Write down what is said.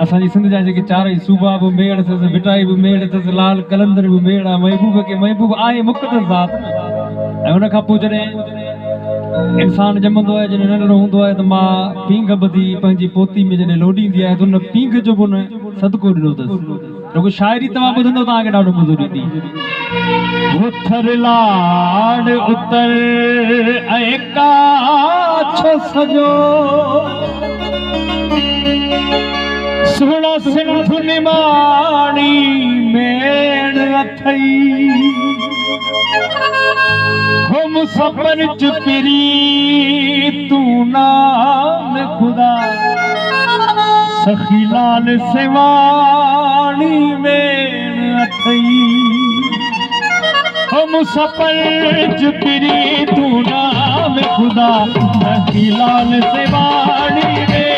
असांजी सिंध जा जेके चारई सूबा बि मेड़ अथसि, भिटाई बि मेड़ अथसि, लाल कलंदर बि मेड़ आहे, महबूब खे महबूब आहे मुक़दस ज़ात। ऐं हुन खां पोइ जॾहिं इंसानु ॼमंदो आहे, जॾहिं नंढड़ो हूंदो आहे त मां पींघ ॿधी पंहिंजी पोती में जॾहिं लोॾींदी आहे त हुन पींघ जो बि हुन सदको ॾिनो अथसि। रुॻो शाइरी तव्हां ॿुधंदो तव्हांखे ॾाढो मज़ो ईंदी। उथर लाड उतर ऐं काछो सॼो सुहिणा सिंध निमाणी मेड़ अथई हो मुसफ़र चुपिरी तू नाम खुदा सखी लाल सेवाणी मेड़ अथई हो मुसफ़र चुपिरी तू नाम खुदा सखी लाल सेवाणी मेड़